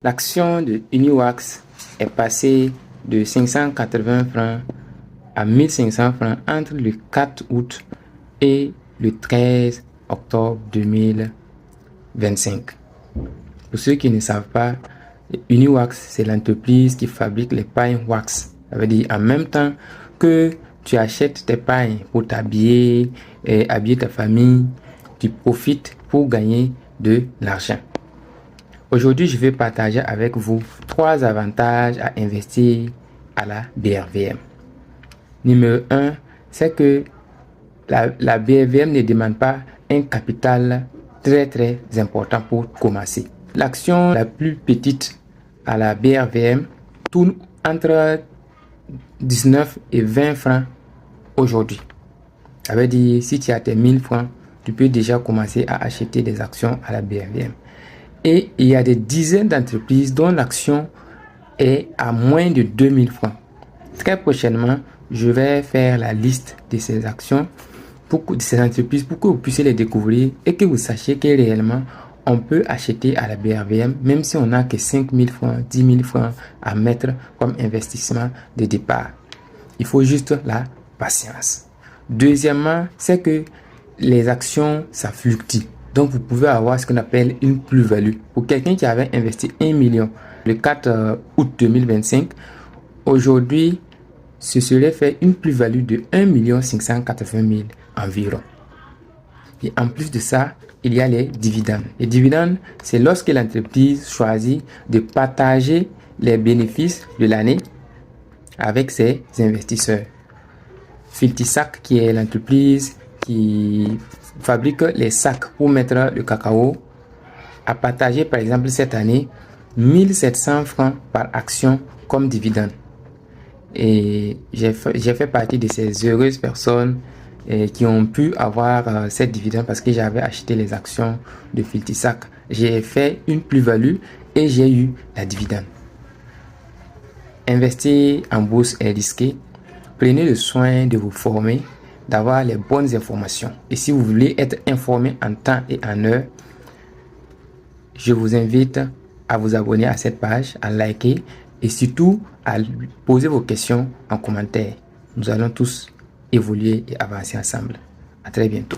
L'action de Uniwax est passée de 580 francs à 1500 francs entre le 4 août et le 13 octobre 2025. Pour ceux qui ne savent pas, Uniwax, c'est l'entreprise qui fabrique les pailles wax. Ça veut dire en même temps que tu achètes tes pailles pour t'habiller et habiller ta famille, tu profites pour gagner de l'argent. Aujourd'hui, je vais partager avec vous 3 avantages à investir à la BRVM. Numéro 1, c'est que la BRVM ne demande pas un capital très important pour commencer. L'action la plus petite à la BRVM tourne entre 19 et 20 francs aujourd'hui. Ça veut dire, si tu as tes 1000 francs, tu peux déjà commencer à acheter des actions à la BRVM. Et il y a des dizaines d'entreprises dont l'action est à moins de 2000 francs. Très prochainement, je vais faire la liste de ces actions, de ces entreprises, pour que vous puissiez les découvrir et que vous sachiez que réellement, on peut acheter à la BRVM, même si on n'a que 5000 francs, 10 000 francs à mettre comme investissement de départ. Il faut juste la patience. Deuxièmement, c'est que les actions, ça fluctue. Donc, vous pouvez avoir ce qu'on appelle une plus-value. Pour quelqu'un qui avait investi 1 million le 4 août 2025, aujourd'hui, ce serait fait une plus-value de 1 580 000 environ. Et en plus de ça, il y a les dividendes. Les dividendes, c'est lorsque l'entreprise choisit de partager les bénéfices de l'année avec ses investisseurs. Filtisac, qui est l'entreprise qui fabrique les sacs pour mettre le cacao, a partagé par exemple cette année 1700 francs par action comme dividende. Et j'ai fait partie de ces heureuses personnes qui ont pu avoir cette dividende parce que j'avais acheté les actions de Filtisac. J'ai fait une plus-value et j'ai eu la dividende. Investir en bourse est risqué. Prenez le soin de vous former, d'avoir les bonnes informations. Et si vous voulez être informé en temps et en heure, je vous invite à vous abonner à cette page, à liker et surtout à poser vos questions en commentaire. Nous allons tous évoluer et avancer ensemble. À très bientôt.